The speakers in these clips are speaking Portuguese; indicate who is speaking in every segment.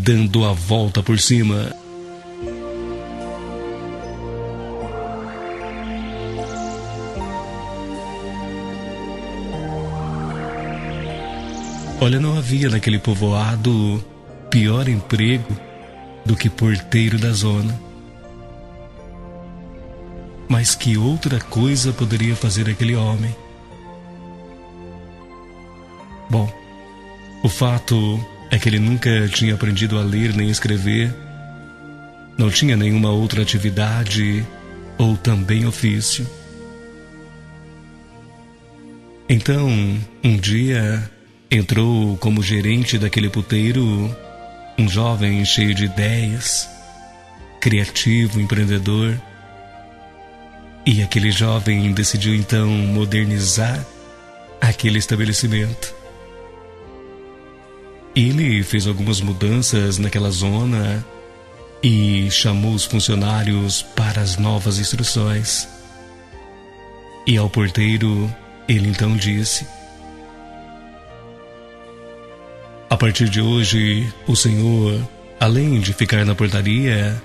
Speaker 1: dando a volta por cima. Olha, não havia naquele povoado pior emprego do que porteiro da zona. Mas que outra coisa poderia fazer aquele homem? Bom, o fato é que ele nunca tinha aprendido a ler nem escrever, não tinha nenhuma outra atividade ou também ofício. Então, um dia, entrou como gerente daquele puteiro um jovem cheio de ideias, criativo, empreendedor. E aquele jovem decidiu então modernizar aquele estabelecimento. Ele fez algumas mudanças naquela zona e chamou os funcionários para as novas instruções. E ao porteiro, ele então disse: a partir de hoje, o senhor, além de ficar na portaria,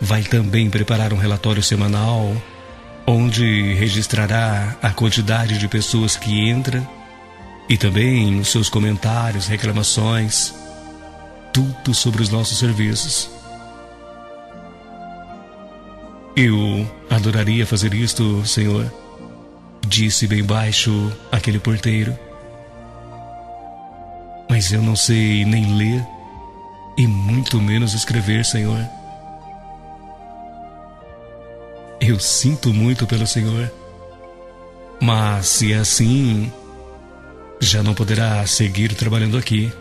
Speaker 1: vai também preparar um relatório semanal onde registrará a quantidade de pessoas que entra e também os seus comentários, reclamações, tudo sobre os nossos serviços. Eu adoraria fazer isto, senhor, disse bem baixo aquele porteiro. Mas eu não sei nem ler e muito menos escrever, senhor. Eu sinto muito pelo senhor, mas se é assim, já não poderá seguir trabalhando aqui.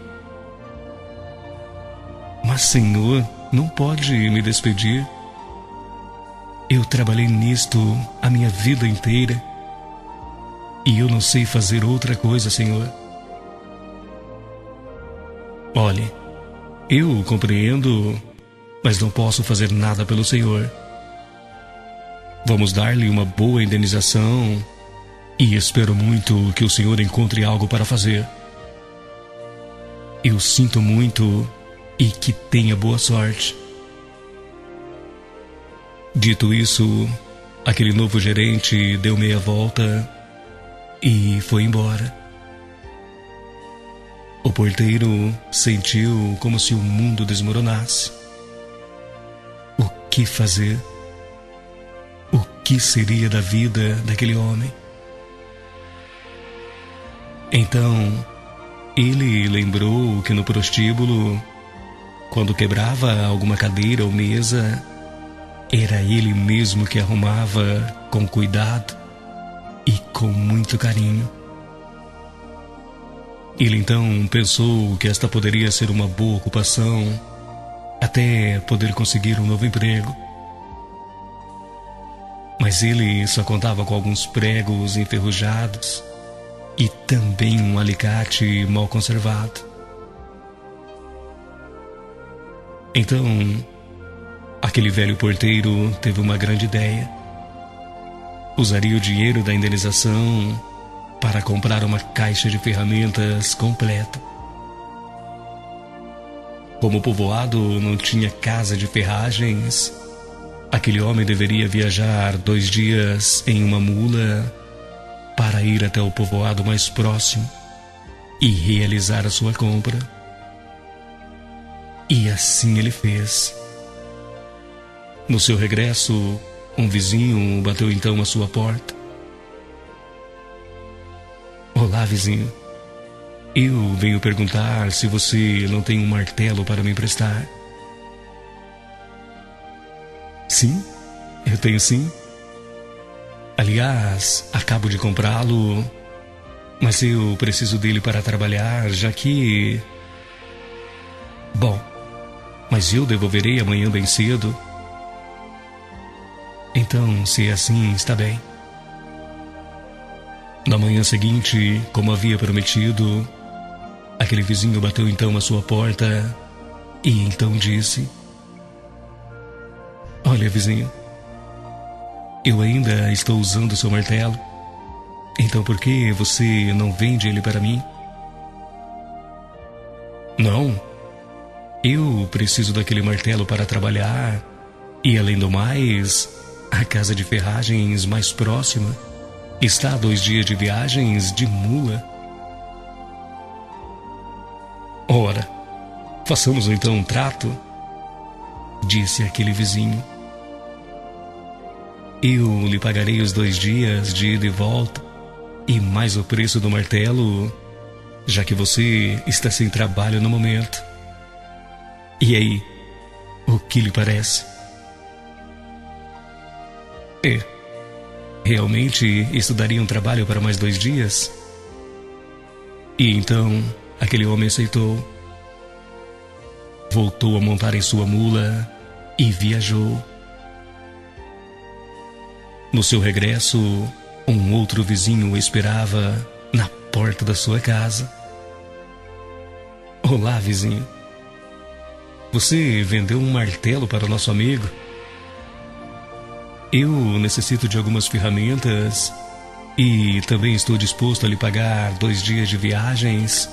Speaker 1: Mas, senhor, não pode me despedir. Eu trabalhei nisto a minha vida inteira e eu não sei fazer outra coisa, senhor. Olhe, eu compreendo, mas não posso fazer nada pelo senhor. Vamos dar-lhe uma boa indenização e espero muito que o senhor encontre algo para fazer. Eu sinto muito e que tenha boa sorte. Dito isso, aquele novo gerente deu meia volta e foi embora. O porteiro sentiu como se o mundo desmoronasse. O que fazer? O que seria da vida daquele homem? Então, ele lembrou que no prostíbulo, quando quebrava alguma cadeira ou mesa, era ele mesmo que arrumava com cuidado e com muito carinho. Ele então pensou que esta poderia ser uma boa ocupação até poder conseguir um novo emprego. Mas ele só contava com alguns pregos enferrujados e também um alicate mal conservado. Então, aquele velho porteiro teve uma grande ideia. Usaria o dinheiro da indenização para comprar uma caixa de ferramentas completa. Como o povoado não tinha casa de ferragens, aquele homem deveria viajar 2 dias em uma mula para ir até o povoado mais próximo e realizar a sua compra. E assim ele fez. No seu regresso, um vizinho bateu então à sua porta. Olá, vizinho. Eu venho perguntar se você não tem um martelo para me emprestar. Sim, eu tenho sim. Aliás, acabo de comprá-lo, mas eu preciso dele para trabalhar, já que... Bom, mas eu devolverei amanhã bem cedo. Então, se é assim, está bem. Na manhã seguinte, como havia prometido, aquele vizinho bateu então à sua porta e então disse: Olha, vizinho, eu ainda estou usando o seu martelo, então por que você não vende ele para mim? Não, Eu preciso daquele martelo para trabalhar, e além do mais, a casa de ferragens mais próxima está a 2 dias de viagens de mula. Ora, façamos então um trato, disse aquele vizinho. Eu lhe pagarei os 2 dias de ida e volta, e mais o preço do martelo, já que você está sem trabalho no momento. E aí, o que lhe parece? Realmente isso daria um trabalho para mais 2 dias? E então, aquele homem aceitou. Voltou a montar em sua mula e viajou. No seu regresso, um outro vizinho o esperava na porta da sua casa. Olá, vizinho. Você vendeu um martelo para o nosso amigo? Eu necessito de algumas ferramentas e também estou disposto a lhe pagar 2 dias de viagens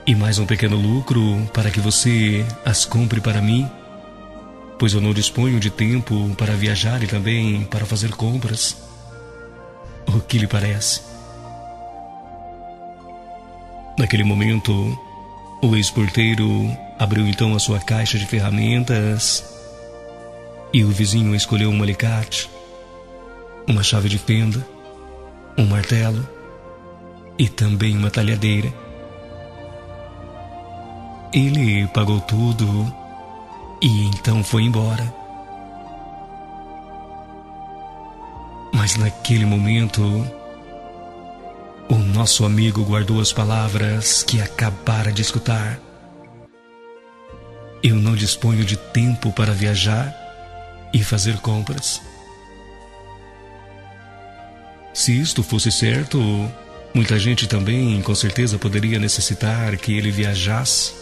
Speaker 1: e mais um pequeno lucro para que você as compre para mim, pois eu não disponho de tempo para viajar e também para fazer compras. O que lhe parece? Naquele momento, o ex-porteiro abriu então a sua caixa de ferramentas e o vizinho escolheu um alicate, uma chave de fenda, um martelo e também uma talhadeira. Ele pagou tudo e então foi embora. Mas naquele momento, o nosso amigo guardou as palavras que acabara de escutar. Eu não disponho de tempo para viajar e fazer compras. Se isto fosse certo, muita gente também com certeza poderia necessitar que ele viajasse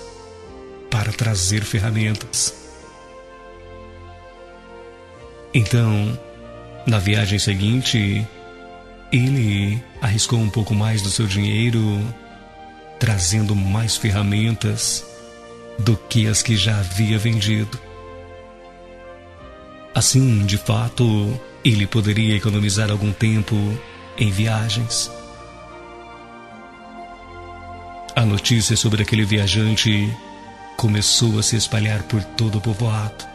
Speaker 1: para trazer ferramentas. Então, na viagem seguinte, ele arriscou um pouco mais do seu dinheiro, trazendo mais ferramentas do que as que já havia vendido. Assim, de fato, ele poderia economizar algum tempo em viagens. A notícia sobre aquele viajante começou a se espalhar por todo o povoado.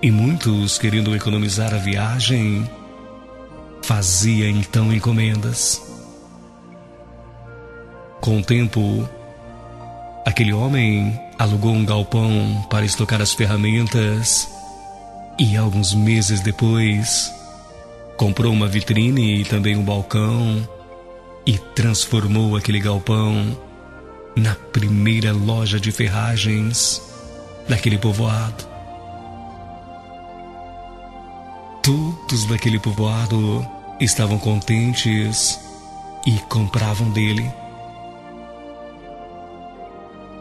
Speaker 1: E muitos, querendo economizar a viagem, fazia então encomendas. Com o tempo, aquele homem alugou um galpão para estocar as ferramentas e alguns meses depois comprou uma vitrine e também um balcão e transformou aquele galpão na primeira loja de ferragens daquele povoado. Todos daquele povoado estavam contentes e compravam dele.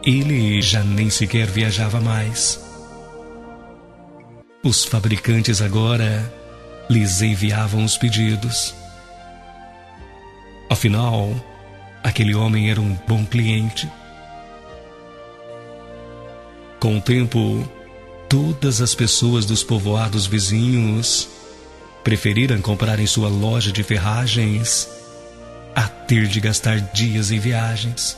Speaker 1: Ele já nem sequer viajava mais. Os fabricantes agora lhes enviavam os pedidos. Afinal, aquele homem era um bom cliente. Com o tempo, todas as pessoas dos povoados vizinhos preferiram comprar em sua loja de ferragens a ter de gastar dias em viagens.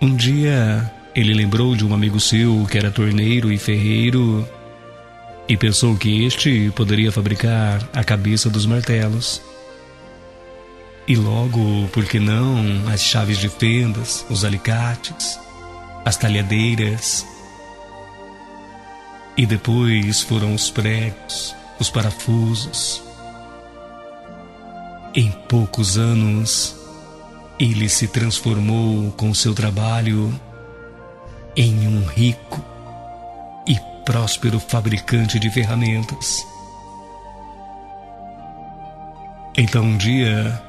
Speaker 1: Um dia, ele lembrou de um amigo seu que era torneiro e ferreiro e pensou que este poderia fabricar a cabeça dos martelos. E logo, por que não, as chaves de fendas, os alicates, as talhadeiras. E depois foram os pregos, os parafusos. Em poucos anos, ele se transformou com seu trabalho em um rico e próspero fabricante de ferramentas. Então um dia,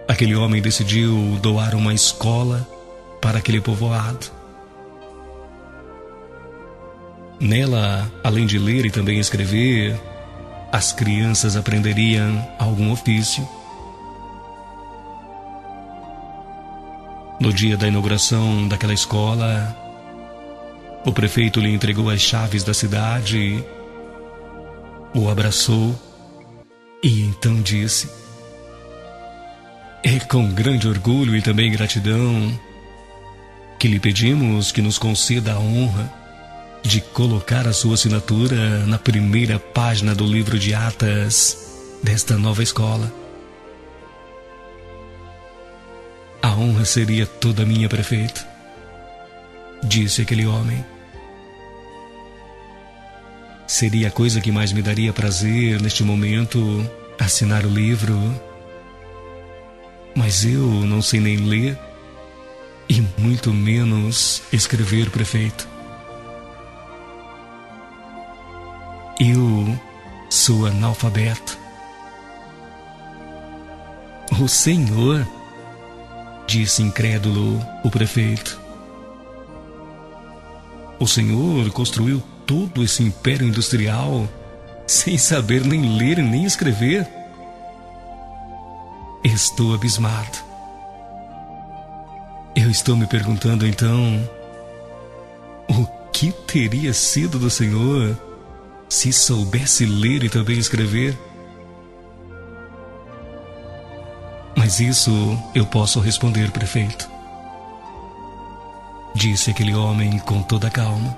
Speaker 1: aquele homem decidiu doar uma escola para aquele povoado. Nela, além de ler e também escrever, as crianças aprenderiam algum ofício. No dia da inauguração daquela escola, o prefeito lhe entregou as chaves da cidade, o abraçou e então disse: é com grande orgulho e também gratidão que lhe pedimos que nos conceda a honra de colocar a sua assinatura na primeira página do livro de atas desta nova escola. A honra seria toda minha, prefeito, disse aquele homem. Seria a coisa que mais me daria prazer neste momento assinar o livro, mas eu não sei nem ler e muito menos escrever, prefeito. Eu sou analfabeto. O senhor? Disse incrédulo o prefeito. O senhor construiu todo esse império industrial sem saber nem ler nem escrever? Estou abismado. Eu estou me perguntando então, o que teria sido do senhor se soubesse ler e também escrever? Mas isso eu posso responder, prefeito, disse aquele homem com toda a calma.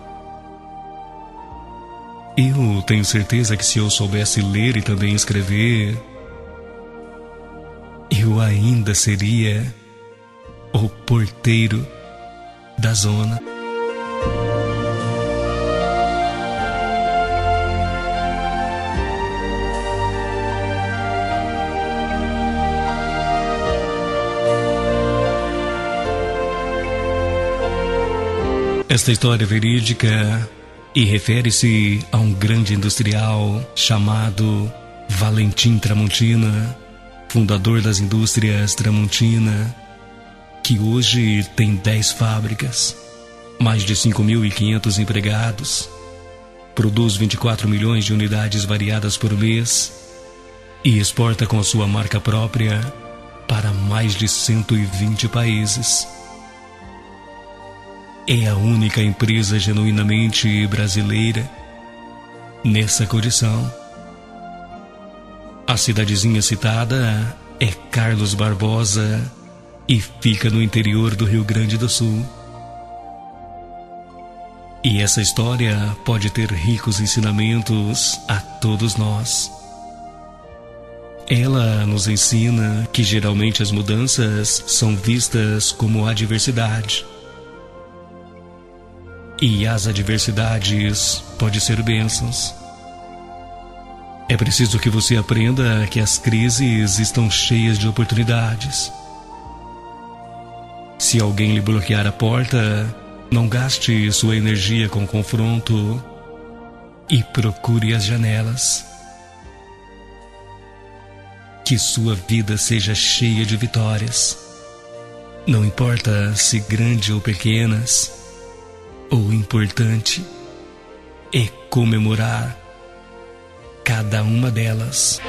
Speaker 1: Eu tenho certeza que se eu soubesse ler e também escrever, eu ainda seria o porteiro da zona. Esta história é verídica e refere-se a um grande industrial chamado Valentim Tramontina, fundador das indústrias Tramontina, que hoje tem 10 fábricas, mais de 5.500 empregados, produz 24 milhões de unidades variadas por mês e exporta com a sua marca própria para mais de 120 países. É a única empresa genuinamente brasileira nessa condição. A cidadezinha citada é Carlos Barbosa e fica no interior do Rio Grande do Sul. E essa história pode ter ricos ensinamentos a todos nós. Ela nos ensina que geralmente as mudanças são vistas como adversidade. E as adversidades podem ser bênçãos. É preciso que você aprenda que as crises estão cheias de oportunidades. Se alguém lhe bloquear a porta, não gaste sua energia com confronto e procure as janelas. Que sua vida seja cheia de vitórias. Não importa se grandes ou pequenas. O importante é comemorar cada uma delas.